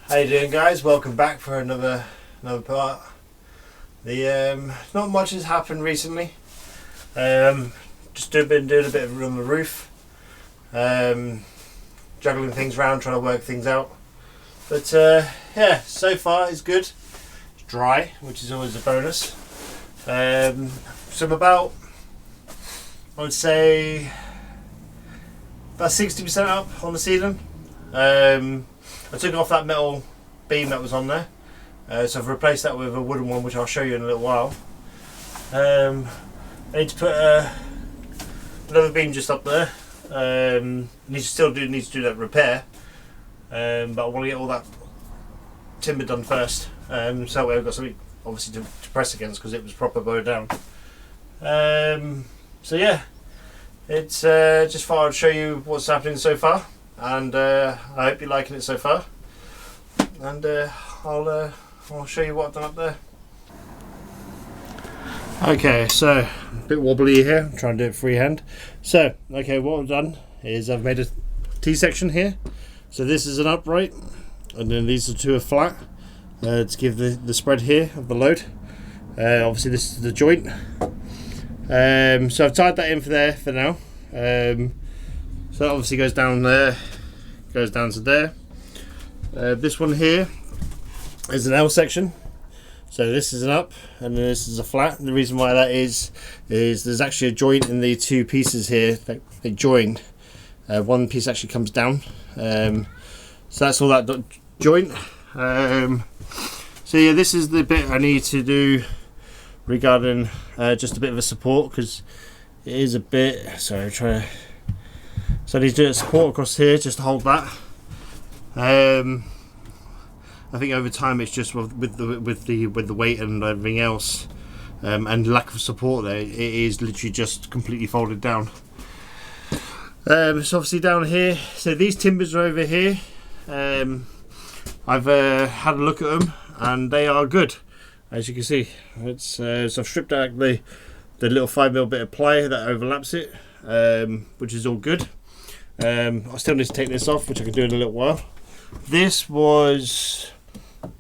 How you doing, guys? Welcome back for another part. Not much has happened recently. Just been doing a bit of on the roof, juggling things around, trying to work things out. But yeah, so far it's good. It's dry, which is always a bonus. So I'm about, I would say, about 60% up on the ceiling. I took off that metal beam that was on there, so I've replaced that with a wooden one, which I'll show you in a little while. I need to put another beam just up there. Need to do that repair, but I want to get all that timber done first, so that way I've got something obviously to press against because it was proper bowed down. So yeah, it's just thought I'd show you what's happening so far. And I hope you're liking it so far, and I'll show you what I've done up there. Okay, so a bit wobbly here, I'm trying to do it freehand. So okay, what I've done is I've made a T-section here. So this is an upright, and then these are two are flat, to give the spread here of the load. Obviously this is the joint. So I've tied that in for there for now. So that obviously goes down there, goes down to there. This one here is an L section. So this is an up and then this is a flat. And the reason why that is there's actually a joint in the two pieces here that they join. One piece actually comes down. So that's all that joint. So yeah, this is the bit I need to do regarding just a bit of a support, because it is a bit, sorry, so I need to do a support across here just to hold that. I think over time it's just with the weight and everything else, and lack of support there, it is literally just completely folded down. So obviously down here, so these timbers are over here. I've had a look at them and they are good, as you can see. It's so I've stripped out the little 5mm bit of ply that overlaps it, which is all good. I still need to take this off, which I can do in a little while. This was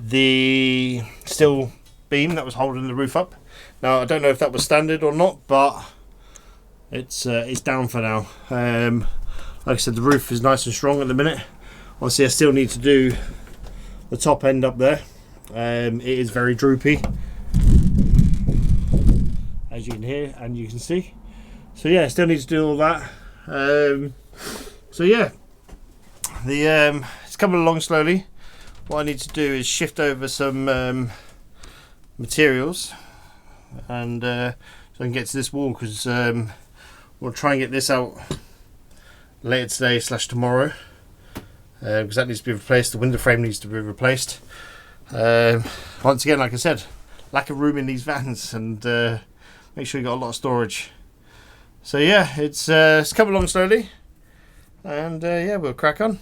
the steel beam that was holding the roof up. Now I don't know if that was standard or not, but it's down for now. Like I said, the roof is nice and strong at the minute. Obviously I still need to do the top end up there. It is very droopy, as you can hear and you can see. So yeah, still need to do all that. So yeah, it's coming along slowly. What I need to do is shift over some materials, and so I can get to this wall, because we'll try and get this out later today / tomorrow, because that needs to be replaced. The window frame needs to be replaced. Once again, like I said, lack of room in these vans, and make sure you got a lot of storage. So yeah, it's coming along slowly. And yeah, we'll crack on.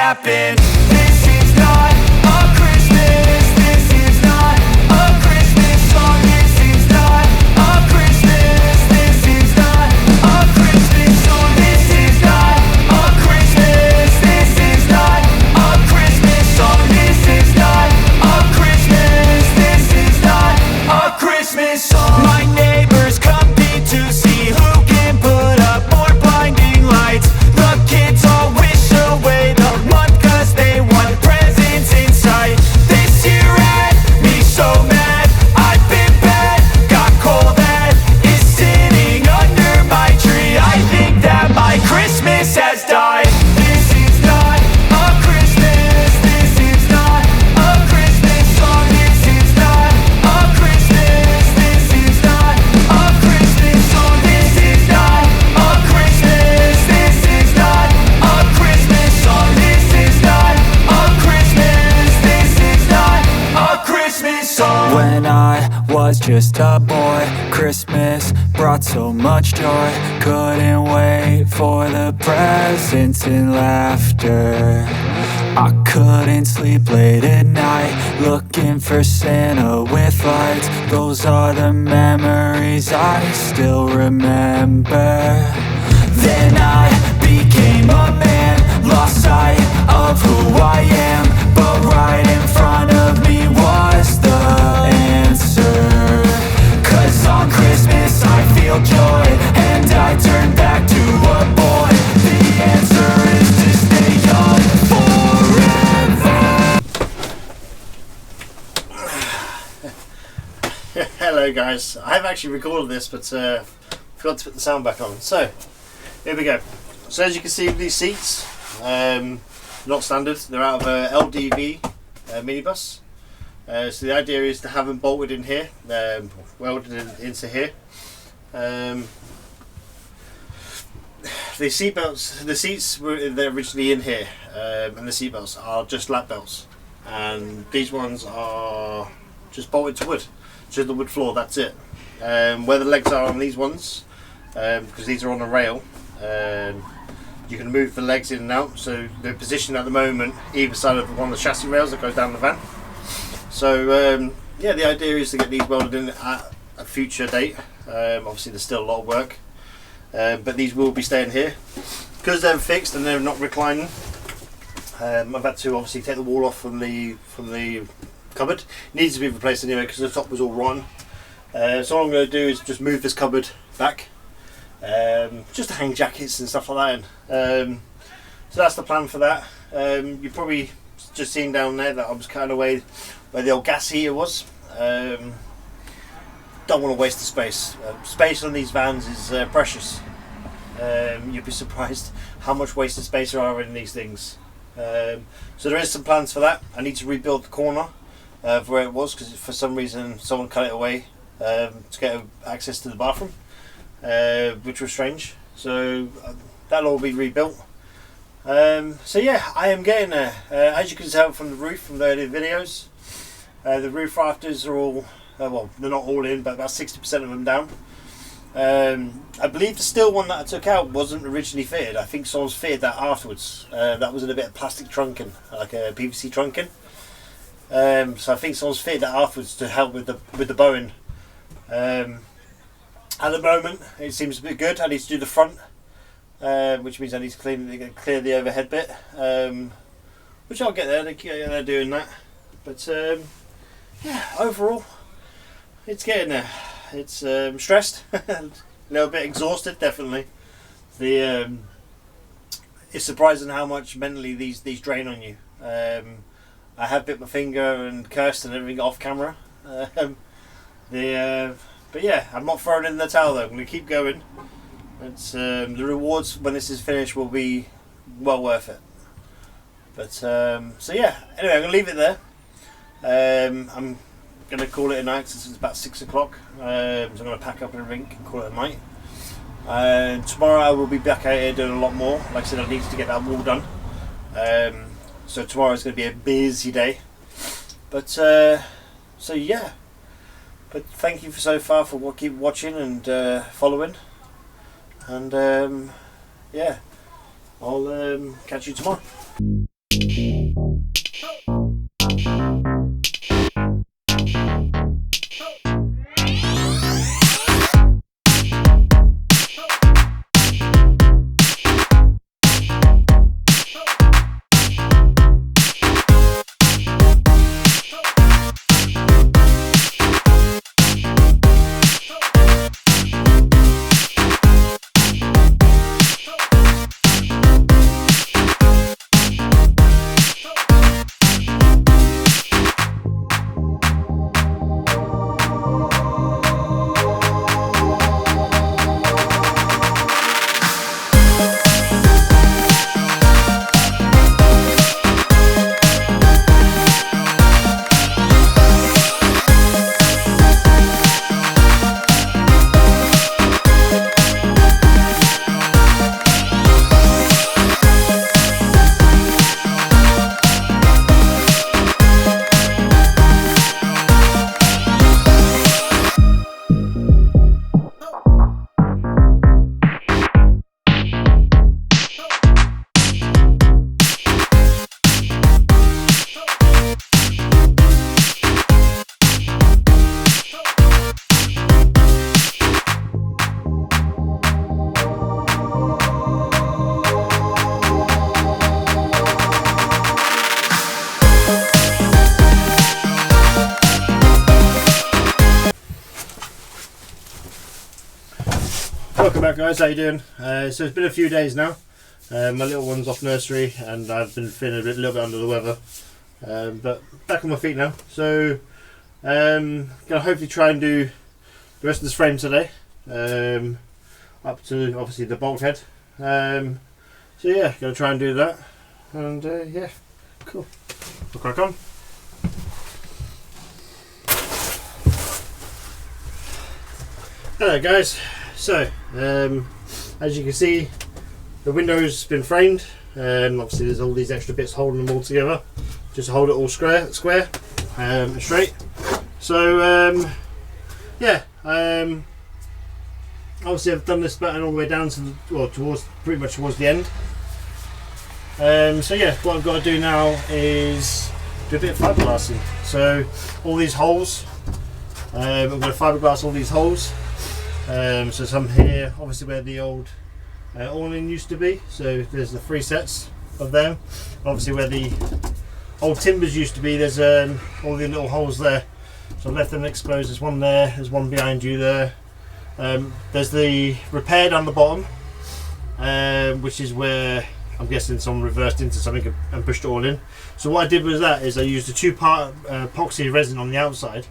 happen. This is not a Christmas. This is not a Christmas song. This is not a Christmas. This is not a Christmas song. This is not a Christmas. This is not a Christmas song. This is not a Christmas. This is not a Christmas song. My neighbors compete to see who can put up more blinding lights. The kids all wish away the month cause they want presents in sight. This year had me so mad. I've been bad, got coal that is sitting under my tree. I think that my Christmas has died. This is not a Christmas. This is not a Christmas song. This is not a Christmas. This is not a Christmas song. This is not a Christmas. This is not a Christmas song. This is not a Christmas. This is not a Christmas song. When I was just a boy, Christmas brought so much joy. Couldn't wait for the presents and laughter. I couldn't sleep late at night, looking for Santa with lights. Those are the memories I still remember. Then I became a man, lost sight of who I am. But right in front of me was the answer. Cause on Christmas I feel joy, and I turn back to a boy. The answer is to stay young forever. Hello guys, I've actually recorded this but forgot to put the sound back on. So here we go. So as you can see with these seats, not standard, they're out of a LDV minibus. So the idea is to have them bolted in here, welded into here. The seat belts, the seats they're originally in here, and the seat belts are just lap belts, and these ones are just bolted to wood, just the wood floor. That's it. Where the legs are on these ones, because these are on a rail, you can move the legs in and out. So they're positioned at the moment either side of one of the chassis rails that goes down the van. So yeah, the idea is to get these welded in at a future date. Obviously there's still a lot of work, but these will be staying here because they're fixed and they're not reclining. I've had to obviously take the wall off from the cupboard. It needs to be replaced anyway because the top was all rotten. So all I'm going to do is just move this cupboard back, just to hang jackets and stuff like that in. So that's the plan for that. You probably just seen down there that I was kind of where the old gas heater was. Don't want to waste the space. Space on these vans is precious. You'd be surprised how much wasted space there are in these things. So there is some plans for that. I need to rebuild the corner of where it was because for some reason someone cut it away to get access to the bathroom, which was strange. So that'll all be rebuilt. So yeah, I am getting there. As you can tell from the roof from the earlier videos, the roof rafters are all, well, they're not all in, but about 60% of them down. I believe the steel one that I took out wasn't originally fitted. I think someone's fitted that afterwards. That was in a bit of plastic trunking, like a PVC trunking. So I think someone's fitted that afterwards to help with the bowing. At the moment, it seems to be good. I need to do the front, which means I need to clear the overhead bit, which I'll get there. They're doing that, but yeah, overall, it's getting there. It's stressed, a little bit exhausted, definitely. It's surprising how much mentally these drain on you. I have bit my finger and cursed and everything off camera. But yeah, I'm not throwing in the towel though. I'm going to keep going. It's the rewards when this is finished will be well worth it. But so yeah, anyway, I'm going to leave it there. I'm going to call it a night since it's about 6 o'clock. So I'm going to pack up and everything and call it a night. Tomorrow I will be back out here doing a lot more. Like I said, I need to get that wall done. So tomorrow is going to be a busy day. But so yeah. But thank you for so far for keep watching and following. And yeah, I'll catch you tomorrow. back, guys. How you doing? So it's been a few days now. My little one's off nursery and I've been feeling a little bit under the weather, but back on my feet now. So gonna hopefully try and do the rest of this frame today, up to obviously the bulkhead. So yeah, gonna try and do that, and yeah, cool. We'll crack on. Hello guys. So as you can see, the window's been framed, and obviously there's all these extra bits holding them all together, just to hold it all square and straight. So yeah, obviously I've done this pattern all the way down to the, well, pretty much towards the end. So yeah, what I've got to do now is do a bit of fiberglassing. So all these holes, I'm going to fiberglass all these holes. So some here, obviously where the old awning used to be. So there's the 3 sets of them. Obviously where the old timbers used to be, there's all the little holes there. So I've left them exposed. There's one there, there's one behind you there. There's the repair down the bottom, which is where I'm guessing someone reversed into something and pushed it all in. So what I did with that is I used a 2-part epoxy resin on the outside,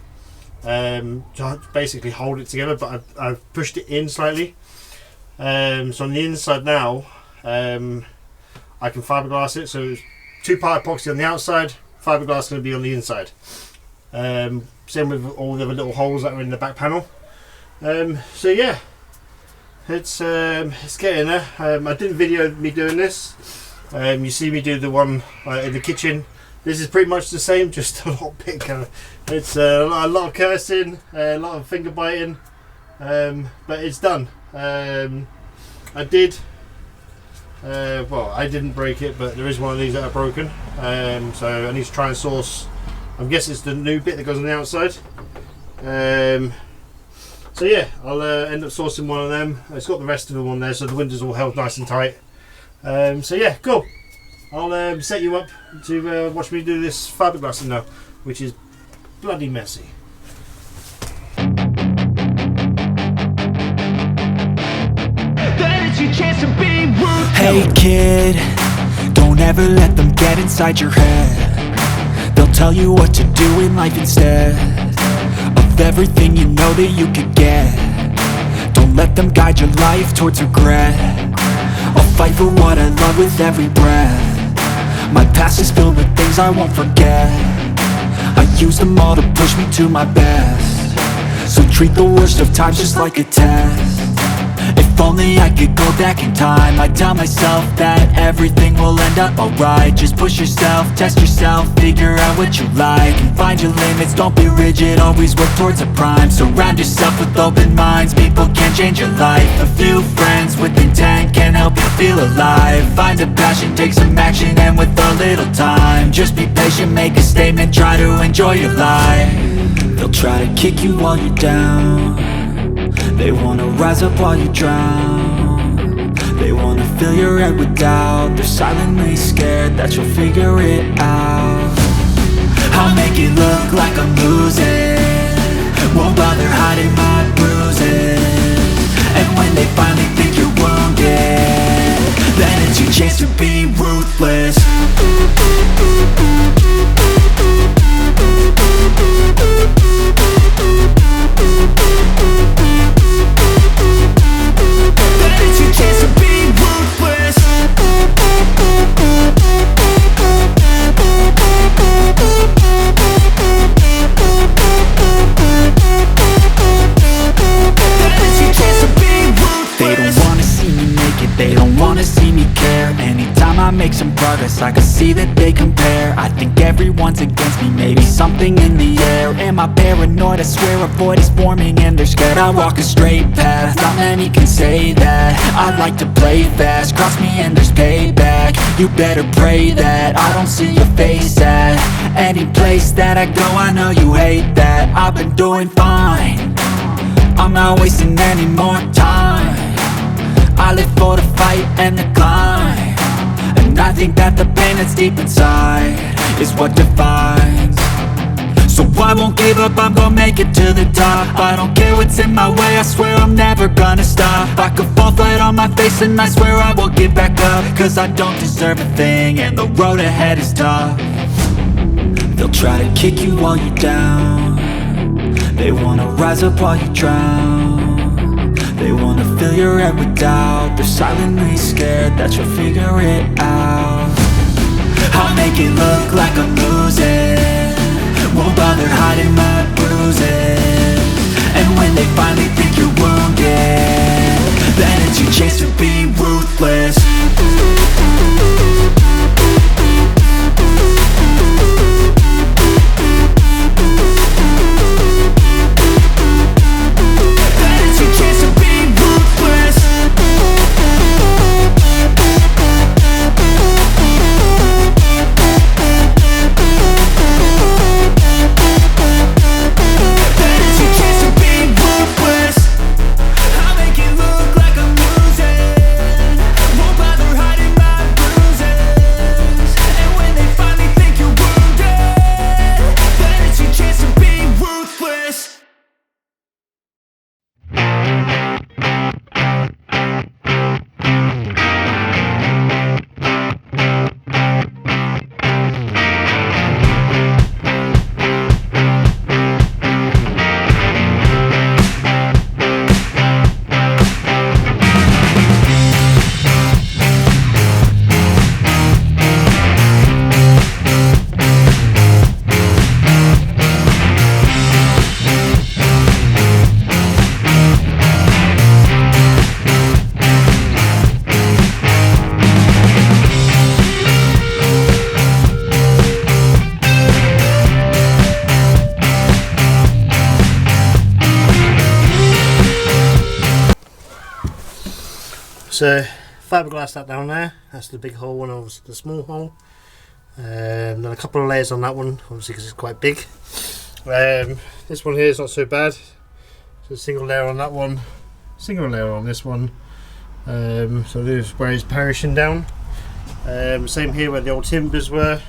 to basically hold it together, but I've pushed it in slightly. So on the inside now, I can fiberglass it. So 2-part epoxy on the outside, fiberglass going to be on the inside. Same with all the other little holes that are in the back panel. So yeah, it's getting there. I didn't video me doing this. You see me do the one in the kitchen. This is pretty much the same, just a lot bigger. It's a lot of cursing, a lot of finger biting, but it's done. I didn't break it, but there is one of these that are broken. So I need to try and source, I'm guessing it's the new bit that goes on the outside. So yeah, I'll end up sourcing one of them. It's got the rest of them on there, so the windows all held nice and tight. So yeah, cool. I'll set you up to watch me do this fiberglassing now, which is bloody messy. Hey kid, don't ever let them get inside your head. They'll tell you what to do in life instead of everything you know that you could get. Don't let them guide your life towards regret. I'll fight for what I love with every breath. My past is filled with things I won't forget. I use them all to push me to my best. So treat the worst of times just like a test. If only I could go back in time, I'd tell myself that everything will end up alright. Just push yourself, test yourself, figure out what you like, and find your limits, don't be rigid, always work towards a prime. Surround yourself with open minds, people can change your life. A few friends with intent can help you feel alive. Find a passion, take some action, and with a little time, just be patient, make a statement, try to enjoy your life. They'll try to kick you while you're down. They wanna rise up while you drown. They wanna fill your head with doubt. They're silently scared that you'll figure it out. I'll make it look like I'm losing, won't bother hiding my bruises. And when they finally think you're wounded, then it's your chance to be ruthless. They don't wanna see me care. Anytime I make some progress, I can see that they compare. I think everyone's against me, maybe something in the air. Am I paranoid? I swear a void is forming and they're scared I walk a straight path. Not many can say that. I like to play fast, cross me and there's payback. You better pray that I don't see your face at any place that I go. I know you hate that. I've been doing fine, I'm not wasting any more time. I live for the fight and the climb, and I think that the pain that's deep inside is what defines. So I won't give up, I'm gonna make it to the top. I don't care what's in my way, I swear I'm never gonna stop. I could fall flat on my face and I swear I will get back up. Cause I don't deserve a thing and the road ahead is tough. They'll try to kick you while you're down. They wanna rise up while you drown. They wanna fill your head with doubt. They're silently scared that you'll figure it out. I'll make it look like I'm losing, won't bother hiding my bruises. And when they finally think you're wounded, then it's your chance to be ruthless. So fiberglass that down there, that's the big hole, and obviously the small hole. Then a couple of layers on that one, obviously because it's quite big. This one here is not so bad. So a single layer on that one, single layer on this one. So this is where it's perishing down. Same here where the old timbers were.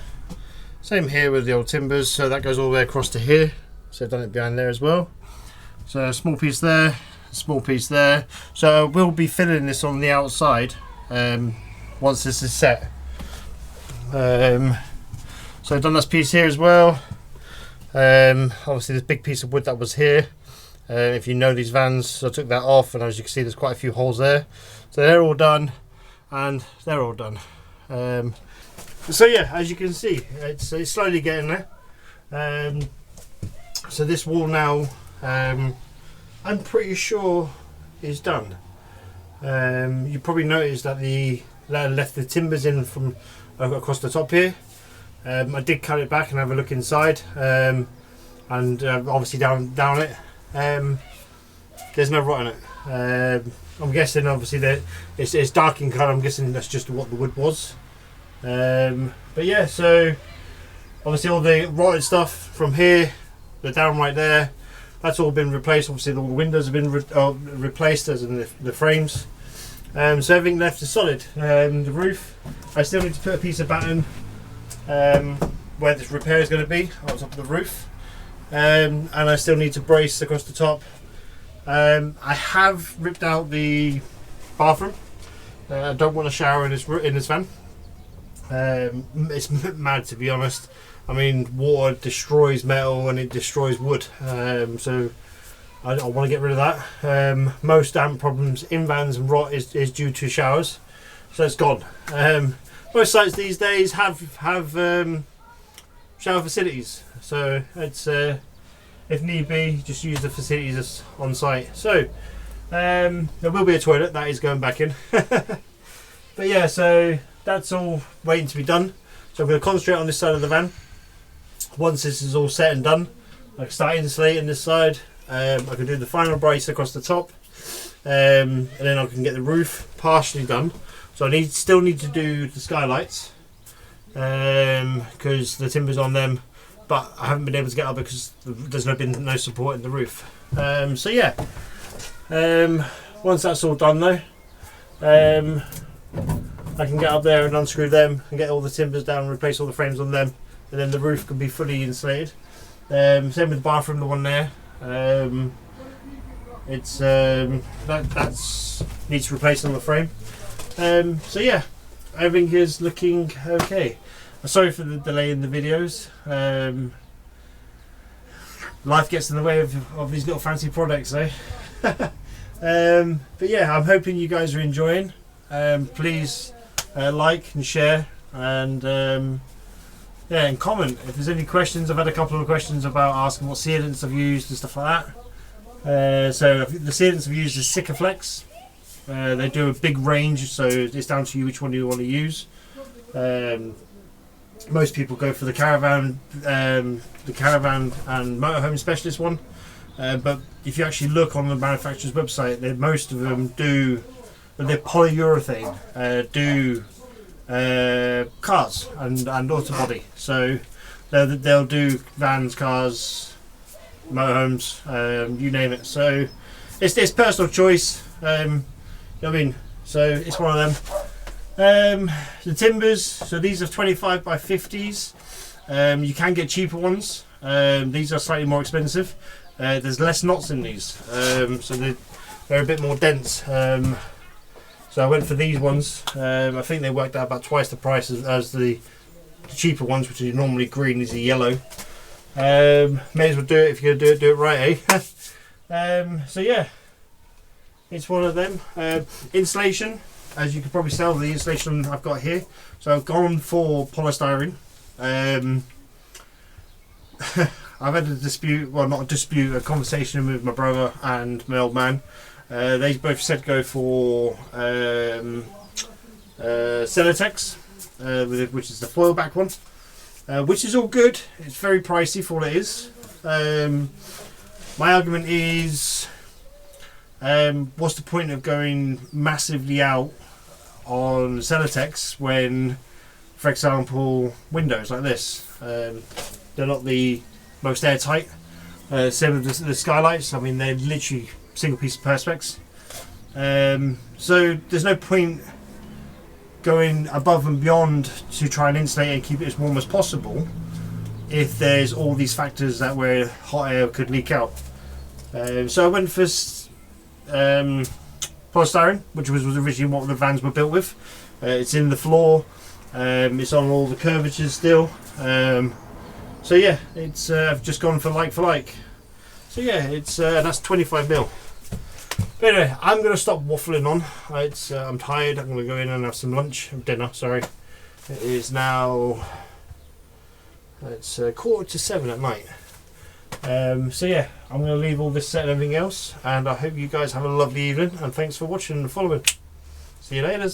Same here with the old timbers, so that goes all the way across to here. So I've done it behind there as well. So a small piece there, a small piece there. So we'll be filling this on the outside once this is set. So I've done this piece here as well. Obviously this big piece of wood that was here, if you know these vans, so I took that off, and as you can see there's quite a few holes there. So they're all done, and they're all done. So yeah, as you can see, it's slowly getting there. So this wall now, I'm pretty sure is done. You probably noticed that I left the timbers in from across the top here. I did cut it back and have a look inside, and obviously down it, there's no rot in it. I'm guessing obviously that it's dark in colour. I'm guessing that's just what the wood was. But yeah, so obviously all the rotted stuff from here, the down right there, that's all been replaced. Obviously all the windows have been replaced, as in the frames. So everything left is solid. The roof, I still need to put a piece of batten where this repair is going to be on top of the roof, and I still need to brace across the top. I have ripped out the bathroom. I don't want a shower in this van. It's mad, to be honest. I mean, water destroys metal and it destroys wood, so I want to get rid of that. Most damp problems in vans and rot is due to showers, so it's gone. Most sites these days have shower facilities, so it's if need be, just use the facilities that's on site. So there will be a toilet that is going back in. But yeah, so that's all waiting to be done. So I'm going to concentrate on this side of the van. Once this is all set and done, I can start insulating this side. I can do the final brace across the top, and then I can get the roof partially done. So I still need to do the skylights, because the timber's on them, but I haven't been able to get up because there's been no support in the roof. So yeah, once that's all done though, I can get up there and unscrew them and get all the timbers down and replace all the frames on them, and then the roof can be fully insulated. Same with the bathroom, the one there. It's that's needs replacing on the frame. So yeah, everything is looking okay. Sorry for the delay in the videos. Life gets in the way of these little fancy products, eh? But yeah, I'm hoping you guys are enjoying. Please like and share, and yeah, and comment if there's any questions. I've had a couple of questions about asking what sealants I've used and stuff like that. So the sealants I've used is Sikaflex. They do a big range, so it's down to you which one you want to use. Most people go for the caravan and motorhome specialist one, but if you actually look on the manufacturer's website, most of them do, they're polyurethane, do cars and auto body. So they'll do vans, cars, motorhomes, you name it. So it's personal choice. You know what I mean? So it's one of them. The timbers, so these are 25 by 50s. You can get cheaper ones. These are slightly more expensive. There's less knots in these, so they're a bit more dense. So I went for these ones. I think they worked out about twice the price as the cheaper ones, which are normally green. These are yellow. May as well do it if you're gonna do it right, eh? So yeah, it's one of them. Insulation. As you can probably tell, the insulation I've got here. So I've gone for polystyrene. I've had a dispute, well not a dispute, a conversation with my brother and my old man. They both said go for Celotex, which is the foil back one, which is all good. It's very pricey for what it is. My argument is, what's the point of going massively out on Celotex when, for example, windows like this, they're not the most airtight. Same with the skylights. I mean, they're literally single piece of perspex. So there's no point going above and beyond to try and insulate and keep it as warm as possible if there's all these factors that where hot air could leak out. So I went for polystyrene, which was originally what the vans were built with. It's in the floor. It's on all the curvatures still. So yeah, it's I've just gone for like. So yeah, it's that's 25mm. But anyway, I'm going to stop waffling on. I'm tired. I'm going to go in and have some dinner. Sorry. It is now. It's 6:45 at night. So yeah, I'm going to leave all this set and everything else, and I hope you guys have a lovely evening, and thanks for watching and following. See you later.